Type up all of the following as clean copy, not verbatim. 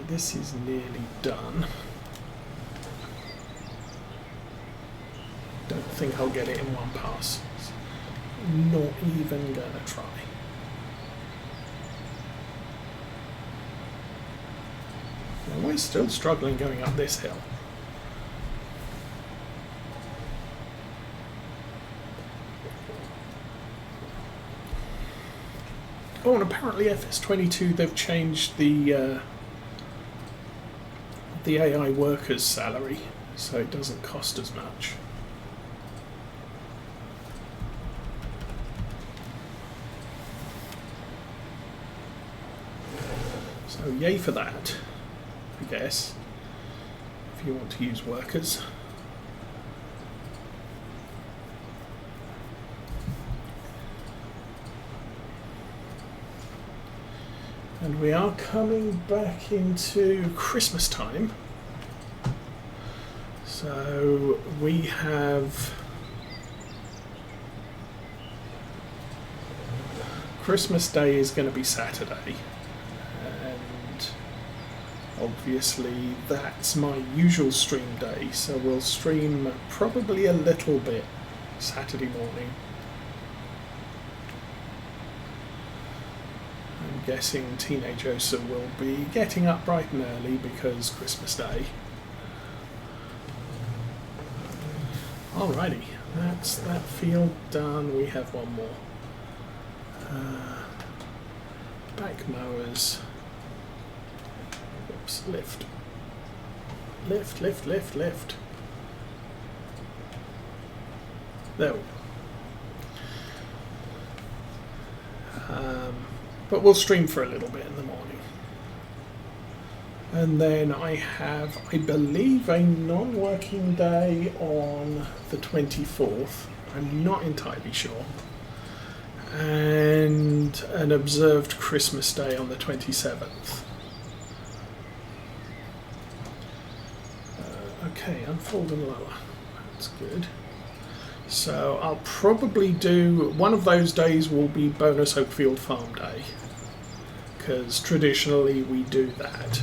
Right, this is nearly done. Don't think I'll get it in one pass. Not even gonna try. And we're still struggling going up this hill. Oh, and apparently FS22, they've changed the AI worker's salary, so it doesn't cost as much. So yay for that, I guess, if you want to use workers. And we are coming back into Christmas time. So we have Christmas Day is going to be Saturday. And obviously that's my usual stream day. So we'll stream probably a little bit Saturday morning. Guessing Teenage Osa will be getting up bright and early because Christmas Day. Alrighty, that's that field done. We have one more. Back mowers. Oops, lift. Lift, lift, lift, lift. There we go. But we'll stream for a little bit in the morning. And then I have, I believe, a non-working day on the 24th. I'm not entirely sure. And an observed Christmas Day on the 27th. Okay, unfold and lower. That's good. So I'll probably do, one of those days will be bonus Oakfield Farm Day, because traditionally we do that.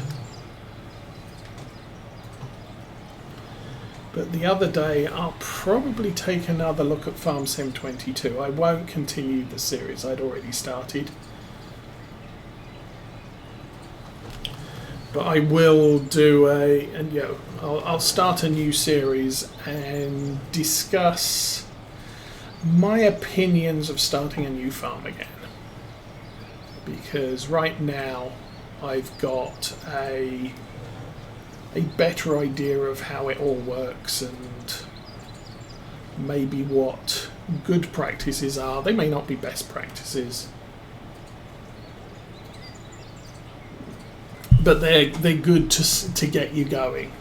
But the other day I'll probably take another look at Farm Sim 22. I won't continue the series I'd already started. But I will do I'll start a new series and discuss my opinions of starting a new farm again. Because right now I've got a better idea of how it all works and maybe what good practices are. They may not be best practices, but they're good to get you going.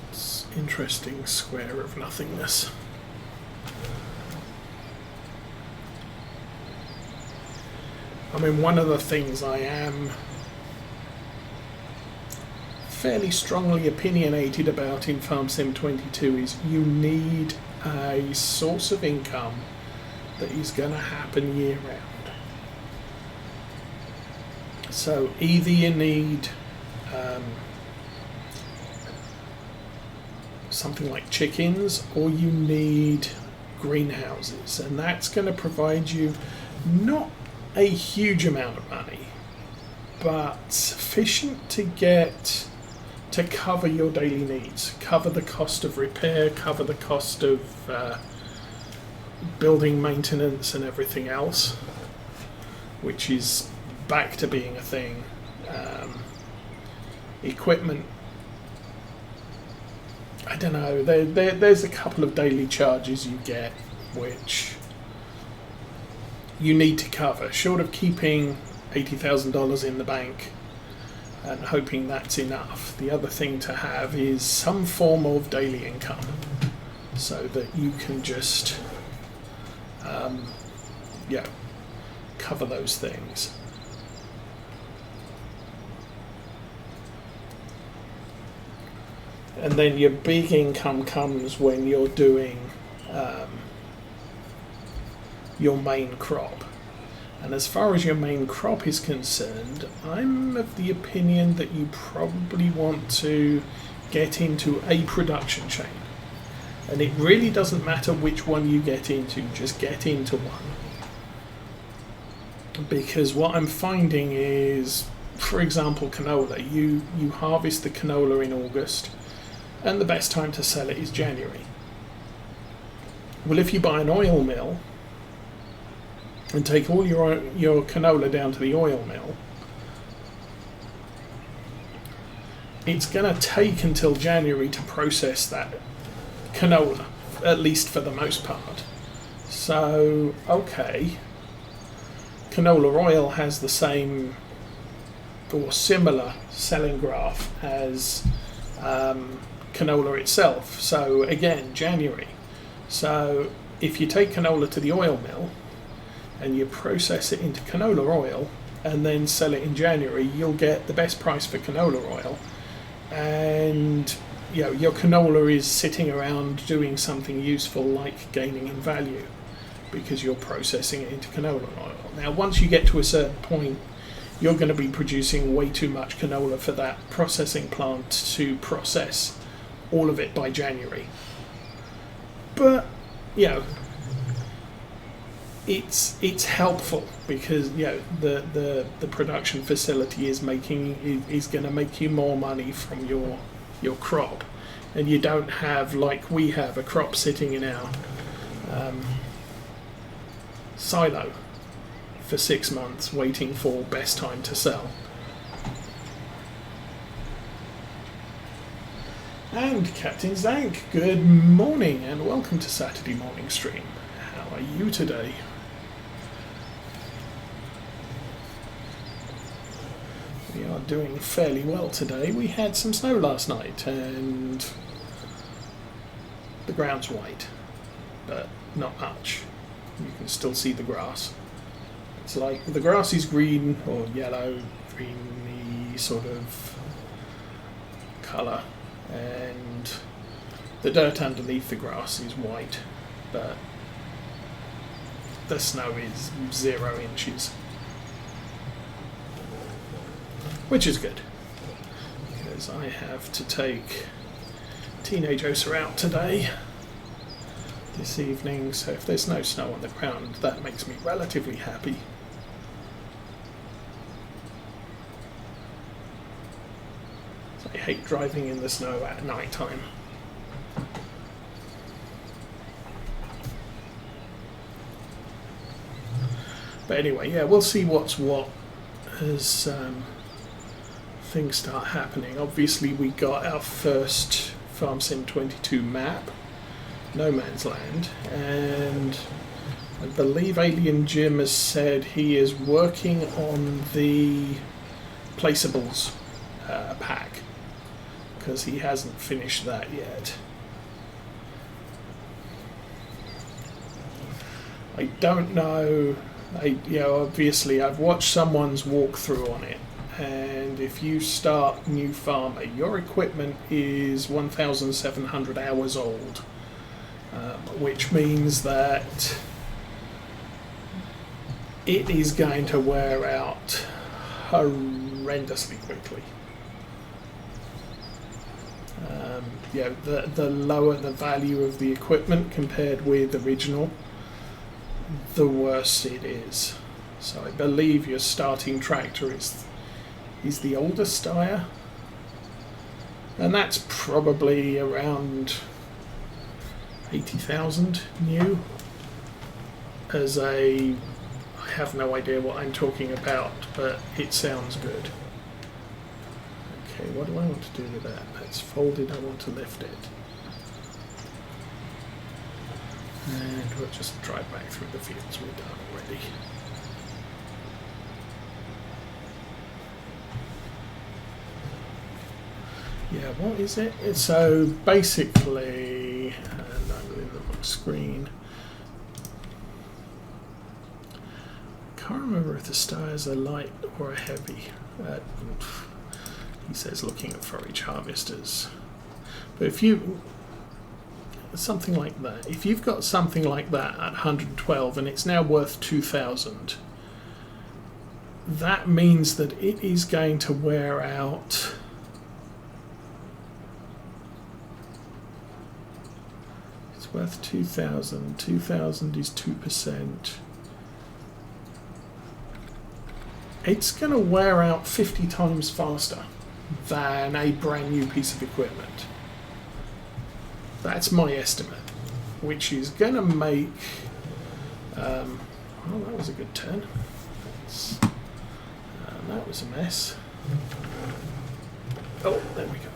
It's interesting square of nothingness. I mean, one of the things I am fairly strongly opinionated about in Farm Sim 22 is you need a source of income that is going to happen year round. So either you need something like chickens, or you need greenhouses, and that's going to provide you not a huge amount of money, but sufficient to cover your daily needs, cover the cost of repair, cover the cost of building maintenance and everything else, which is back to being a thing. Equipment, I don't know, there's a couple of daily charges you get which you need to cover, short of keeping $80,000 in the bank and hoping that's enough. The other thing to have is some form of daily income so that you can just cover those things. And then your big income comes when you're doing your main crop. And as far as your main crop is concerned, I'm of the opinion that you probably want to get into a production chain. And it really doesn't matter which one you get into, just get into one. Because what I'm finding is, for example, canola. You harvest the canola in August, and the best time to sell it is January. Well, if you buy an oil mill and take all your canola down to the oil mill, it's going to take until January to process that canola, at least for the most part. So, okay, canola oil has the same or similar selling graph as canola itself. So again, January. So if you take canola to the oil mill and you process it into canola oil and then sell it in January, you'll get the best price for canola oil, and your canola is sitting around doing something useful like gaining in value because you're processing it into canola oil. Now once you get to a certain point, you're going to be producing way too much canola for that processing plant to process all of it by January. But it's helpful because the production facility is going to make you more money from your crop, and you don't have, like we have, a crop sitting in our silo for 6 months waiting for best time to sell. And Captain Zank, good morning and welcome to Saturday morning stream. How are you today? We are doing fairly well today. We had some snow last night and the ground's white, but not much. You can still see the grass. It's like the grass is green or yellow, greeny sort of colour, and the dirt underneath the grass is white, but the snow is 0 inches, which is good because I have to take teenage Osa out today, this evening, so if there's no snow on the ground, that makes me relatively happy. I hate driving in the snow at night time. But anyway, yeah, we'll see what's what as things start happening. Obviously, we got our first Farm Sim 22 map, No Man's Land, and I believe Alien Jim has said he is working on the Placeables pack, because he hasn't finished that yet. I don't know. Obviously I've watched someone's walkthrough on it, and if you start New Farmer, your equipment is 1,700 hours old, which means that it is going to wear out horrendously quickly. The lower the value of the equipment compared with original, the worse it is. So I believe your starting tractor is the oldest Steyr, and that's probably around 80,000 new. I have no idea what I'm talking about, but it sounds good. Okay, what do I want to do with that? That's folded, I want to lift it. And we'll just drive back through the fields we've done already. Yeah, what is it? So basically, and I'm in the wrong screen. I can't remember if the Steyrs are light or heavy. He says looking at forage harvesters. But if you, something like that, if you've got something like that at 112 and it's now worth 2,000, that means that it is going to wear out worth 2,000. 2,000 is 2%. It's going to wear out 50 times faster than a brand new piece of equipment. That's my estimate, which is going to make well, that was a good turn. That was a mess. Oh, there we go.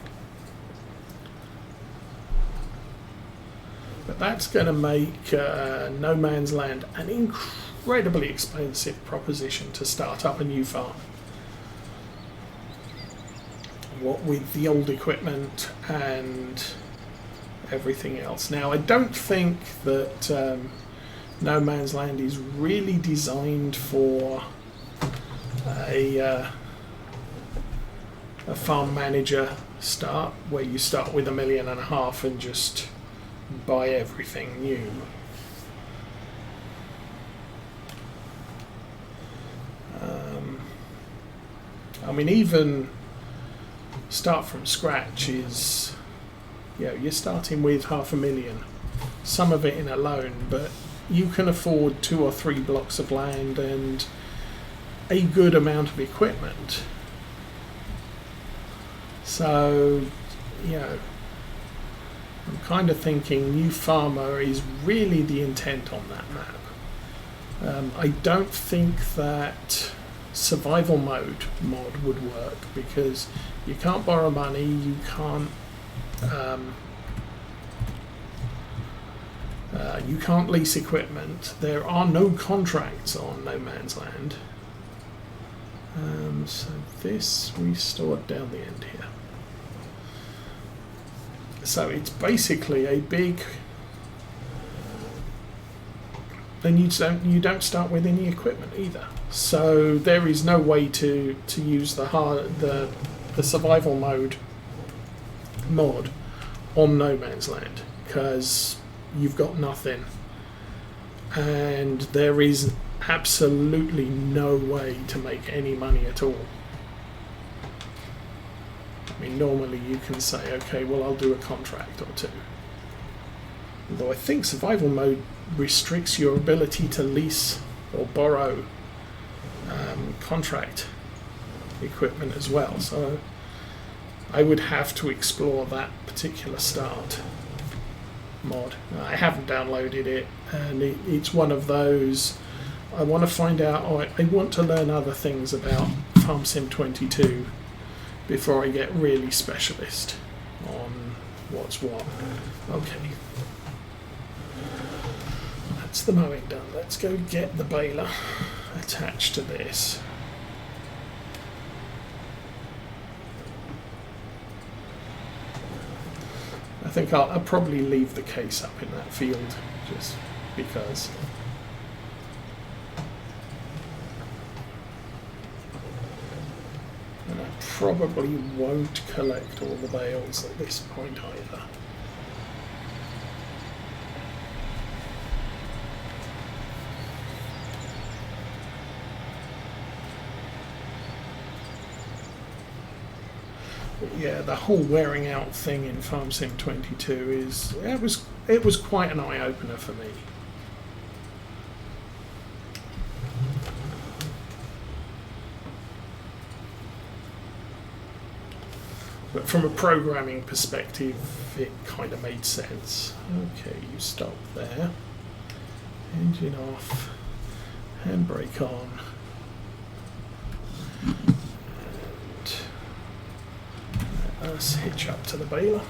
But that's going to make No Man's Land an incredibly expensive proposition to start up a new farm. What with the old equipment and everything else. Now, I don't think that No Man's Land is really designed for a farm manager start, where you start with $1.5 million and just buy everything new. I mean, even start from scratch is, you know, you're starting with $500,000, some of it in a loan, but you can afford 2 or 3 blocks of land and a good amount of equipment. So, you know, I'm kind of thinking New Farmer is really the intent on that map. I don't think that survival mode mod would work because you can't borrow money, you can't lease equipment. There are no contracts on No Man's Land. So this restored down the end here. So it's basically a big, and you don't start with any equipment either. So there is no way to use the survival mode mod on No Man's Land because you've got nothing, and there is absolutely no way to make any money at all. I mean, normally you can say, okay, well, I'll do a contract or 2. Although I think survival mode restricts your ability to lease or borrow contract equipment as well. So I would have to explore that particular start mod. I haven't downloaded it, and it's one of those, I want to find out, I want to learn other things about Farm Sim 22 before I get really specialist on what's what. Okay. That's the mowing done. Let's go get the baler attached to this. I think I'll probably leave the case up in that field just because. And I probably won't collect all the bales at this point either. But yeah, the whole wearing out thing in Farm Sim 22 it was quite an eye opener for me. But from a programming perspective, it kind of made sense. Okay, you stop there. Engine off. Handbrake on. And let us hitch up to the baler.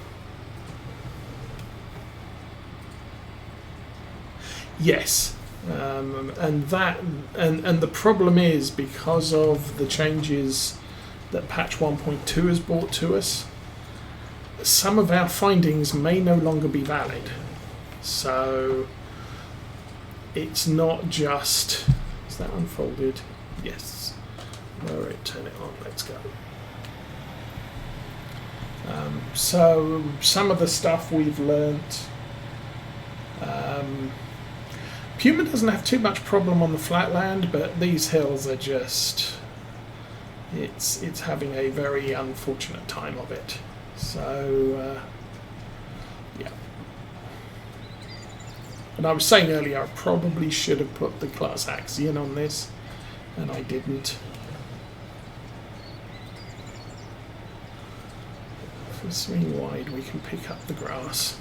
Yes. And the problem is, because of the changes that patch 1.2 has brought to us, some of our findings may no longer be valid. So it's not just, is that unfolded? Yes. Lower it, turn it on, let's go. So some of the stuff we've learnt, Puma doesn't have too much problem on the flatland, but these hills are just, it's having a very unfortunate time of it. So yeah. And I was saying earlier, I probably should have put the class Axion on this, and I didn't. If we swing wide, we can pick up the grass.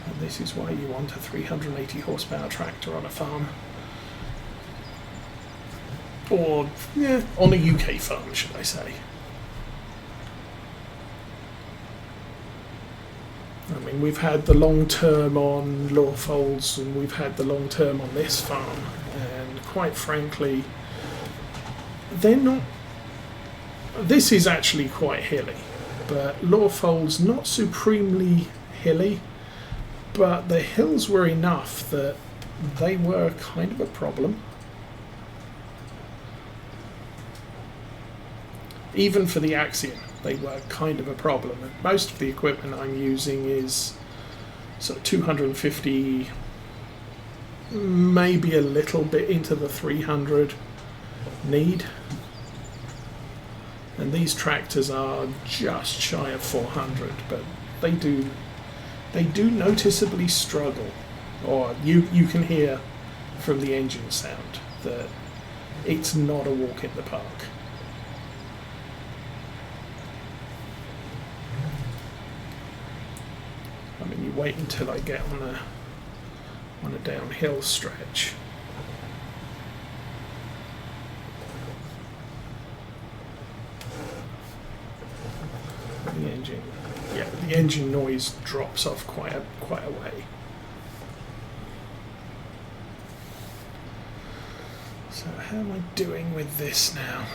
And this is why you want a 380 horsepower tractor on a farm. Or, yeah, on a UK farm, should I say. I mean, we've had the long term on Lawfolds, and we've had the long term on this farm, and quite frankly, they're not. This is actually quite hilly, but Lawfolds not supremely hilly, but the hills were enough that they were kind of a problem. Even for the Axion, they were kind of a problem. And most of the equipment I'm using is sort of 250, maybe a little bit into the 300 need. And these tractors are just shy of 400, but they do noticeably struggle. Or you can hear from the engine sound that it's not a walk in the park. I mean, you wait until I get on a downhill stretch. The engine noise drops off quite a way. So how am I doing with this now?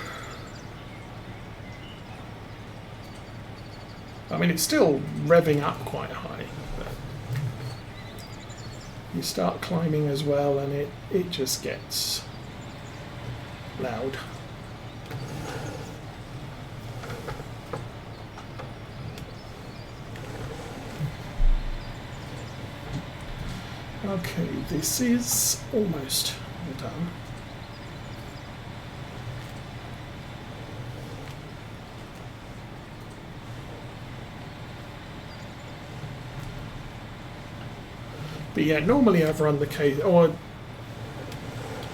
I mean, it's still revving up quite high, but you start climbing as well and it just gets loud. Okay, this is almost done. But yeah, normally I've run the case, or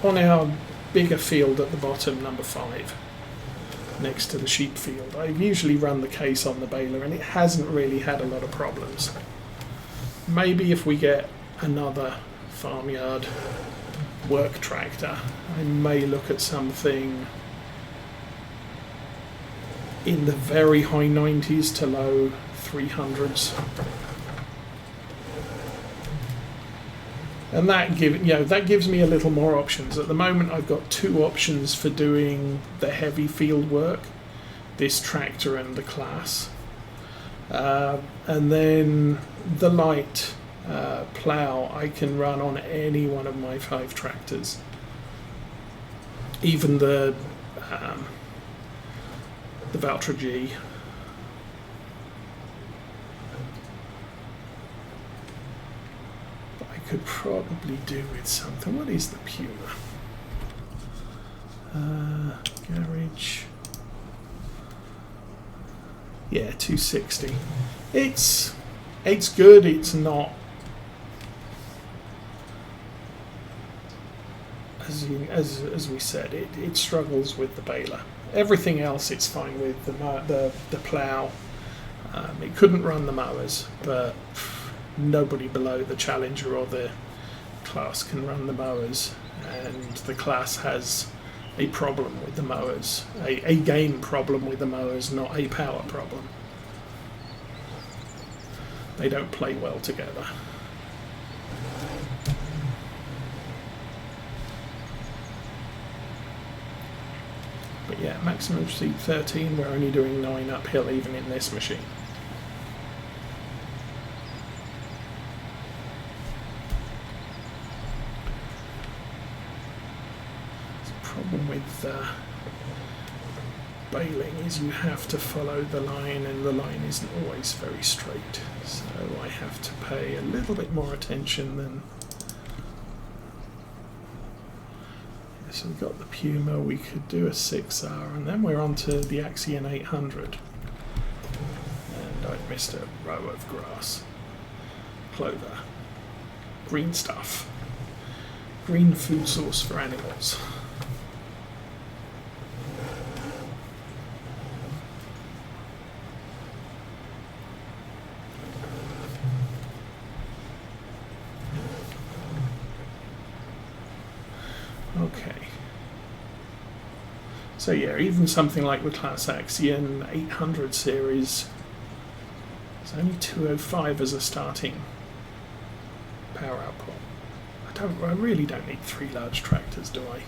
on our bigger field at the bottom, number 5, next to the sheep field, I've usually run the case on the baler, and it hasn't really had a lot of problems. Maybe if we get another farmyard work tractor, I may look at something in the very high 90s to low 300s. And that gives me a little more options. At the moment I've got 2 options for doing the heavy field work, this tractor and the class. And then the light plough I can run on any one of my 5 tractors. Even the Valtra G. Could probably do with something. What is the Puma? Garage. Yeah, 260. It's good. It's not as we said. It struggles with the baler. Everything else it's fine with. The plough. It couldn't run the mowers, but nobody below the Challenger or the class can run the mowers, and the class has a problem with the mowers, a game problem with the mowers, not a power problem. They don't play well together. But yeah, maximum speed 13, we're only doing 9 uphill even in this machine. Problem baling is you have to follow the line, and the line isn't always very straight, so I have to pay a little bit more attention than. So we've got the Puma, we could do a 6R, and then we're on to the Axion 800. And I've missed a row of grass. Clover. Green stuff. Green food source for animals. Okay. So yeah, even something like the Class Axion 800 series, it's only 205 as a starting power output. I really don't need 3 large tractors, do I?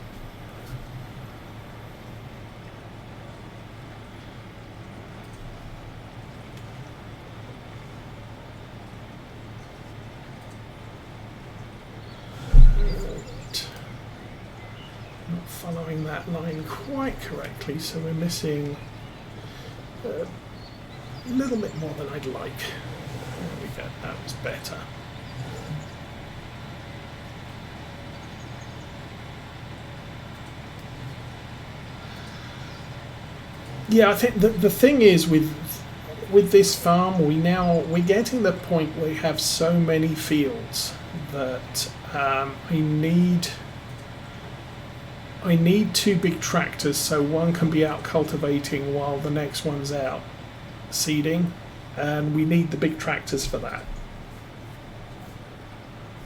Not following that line quite correctly, so we're missing a little bit more than I'd like. There we go, that was better. Yeah, I think the thing is with this farm, we're getting the point where we have so many fields that I need 2 big tractors, so one can be out cultivating while the next one's out seeding, and we need the big tractors for that.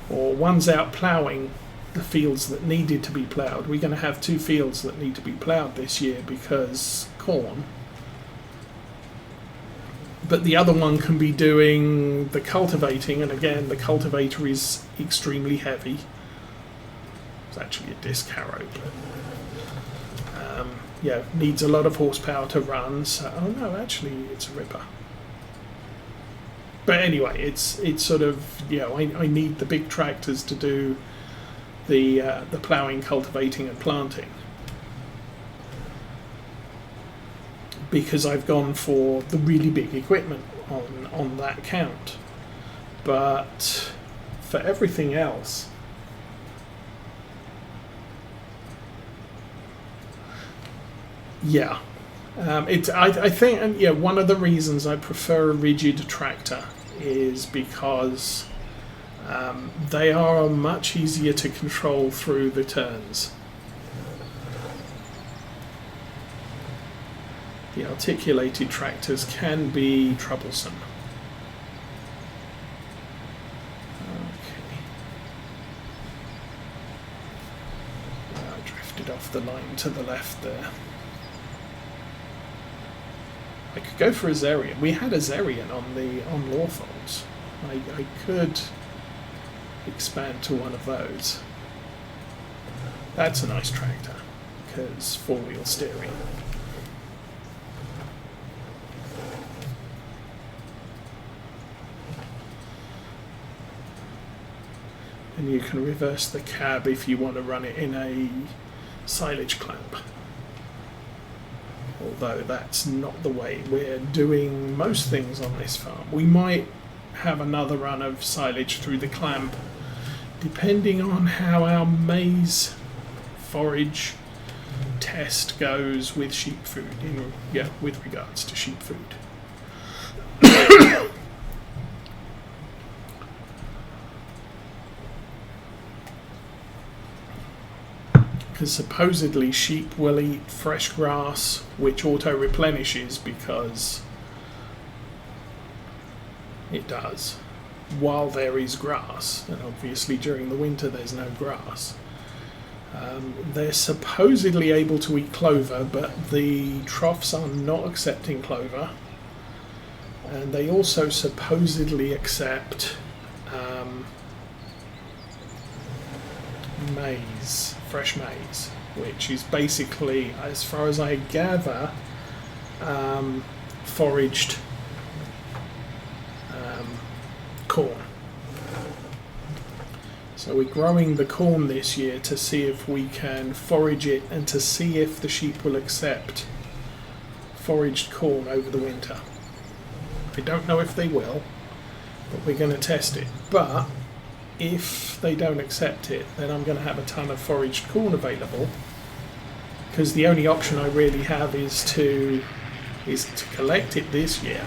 Or one's out ploughing the fields that needed to be ploughed. We're going to have 2 fields that need to be ploughed this year because corn. But the other one can be doing the cultivating, and again, the cultivator is extremely heavy. It's actually a disc harrow, but yeah, needs a lot of horsepower to run. So, oh no, actually, it's a ripper. But anyway, it's sort of, yeah, I need the big tractors to do the ploughing, cultivating, and planting, because I've gone for the really big equipment on that count. But for everything else, yeah, I think, and yeah, one of the reasons I prefer a rigid tractor is because they are much easier to control through the turns. The articulated tractors can be troublesome. Okay. I drifted off the line to the left there. I could go for a Zerian. We had a Zerian on Lawfolds. I could expand to one of those. That's a nice tractor because 4-wheel steering. And you can reverse the cab if you want to run it in a silage clamp. Although that's not the way we're doing most things on this farm. We might have another run of silage through the clamp, depending on how our maize forage test goes with sheep food, with regards to sheep food. Because supposedly sheep will eat fresh grass, which auto-replenishes because it does, while there is grass. And obviously during the winter there's no grass. They're supposedly able to eat clover, but the troughs are not accepting clover. And they also supposedly accept maize, fresh maize, which is basically, as far as I gather, foraged corn. So we're growing the corn this year to see if we can forage it and to see if the sheep will accept foraged corn over the winter. I don't know if they will, but we're going to test it. But if they don't accept it, then I'm going to have a ton of foraged corn available, because the only option I really have is to collect it this year,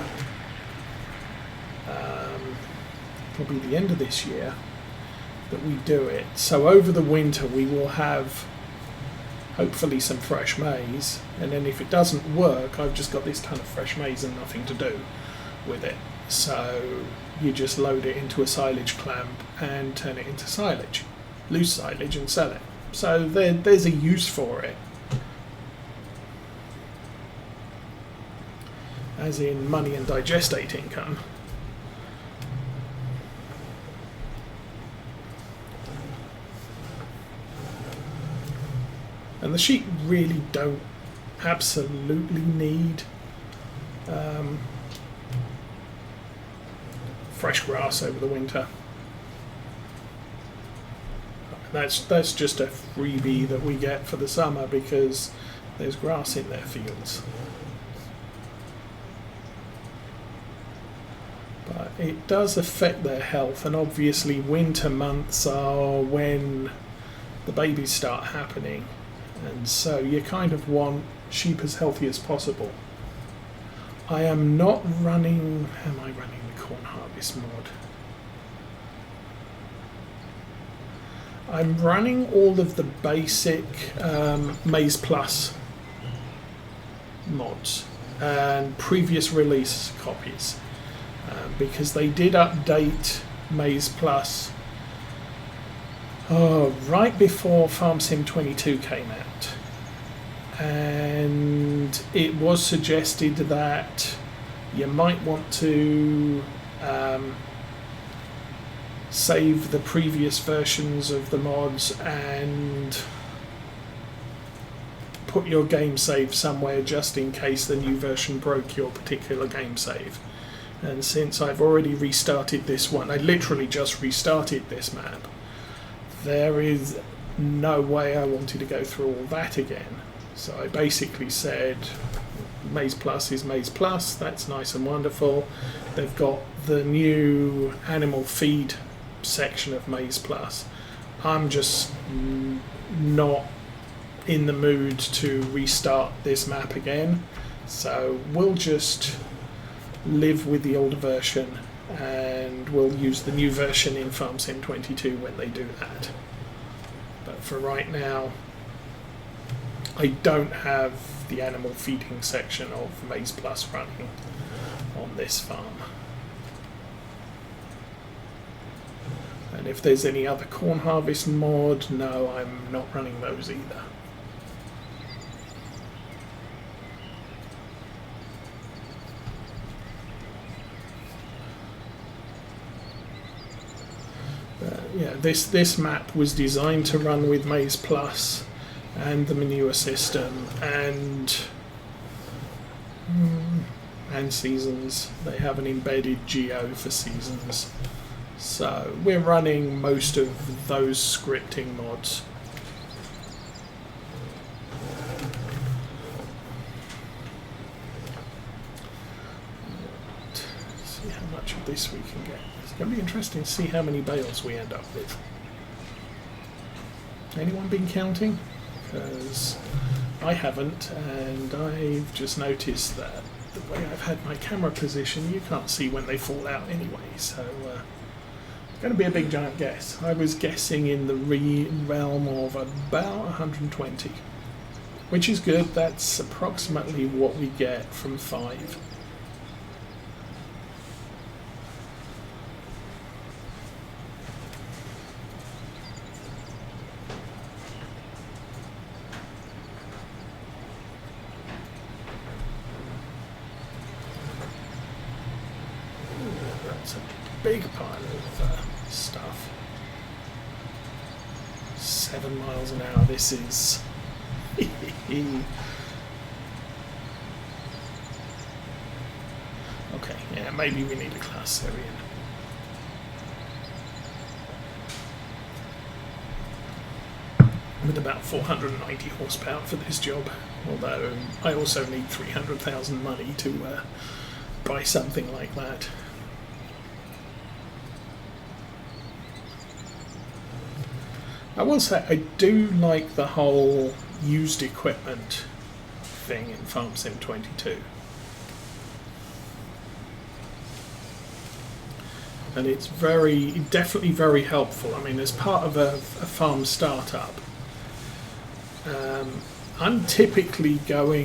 probably the end of this year that we do it. So over the winter we will have hopefully some fresh maize, and then if it doesn't work, I've just got this ton of fresh maize and nothing to do with it. So you just load it into a silage clamp and turn it into silage, loose silage, and sell it. So there's a use for it, as in money and digestate income. And the sheep really don't absolutely need fresh grass over the winter. That's just a freebie that we get for the summer because there's grass in their fields. But it does affect their health, and obviously winter months are when the babies start happening, and so you kind of want sheep as healthy as possible. I am not running... Am I running the corn harvest mod? I'm running all of the basic Maize Plus mods and previous release copies, because they did update Maize Plus right before Farm Sim 22 came out, and it was suggested that you might want to save the previous versions of the mods and put your game save somewhere just in case the new version broke your particular game save. And since I've already restarted this one, I literally just restarted this map, there is no way I wanted to go through all that again. So I basically said Maize Plus is Maize Plus, that's nice and wonderful. They've got the new animal feed section of Maize Plus. I'm just not in the mood to restart this map again, so we'll just live with the older version and we'll use the new version in Farm Sim 22 when they do that. But for right now, I don't have the animal feeding section of Maize Plus running on this farm. And if there's any other corn harvest mod, no, I'm not running those either. Yeah, this map was designed to run with Maize Plus and the manure system and seasons. They have an embedded geo for seasons. So we're running most of those scripting mods. See how much of this we can get. It's going to be interesting to see how many bales we end up with. Anyone been counting? Because I haven't, and I've just noticed that the way I've had my camera position, you can't see when they fall out anyway, so it's going to be a big giant guess. I was guessing in the realm of about 120, which is good. That's approximately what we get from 5. That's a big pile of stuff. 7 miles an hour, this is... Okay, yeah, maybe we need a class Syrian. with about 490 horsepower for this job, although I also need 300,000 money to buy something like that. I will say I do like the whole used equipment thing in Farm Sim 22. And it's definitely very helpful. I mean, as part of a farm startup, I'm typically going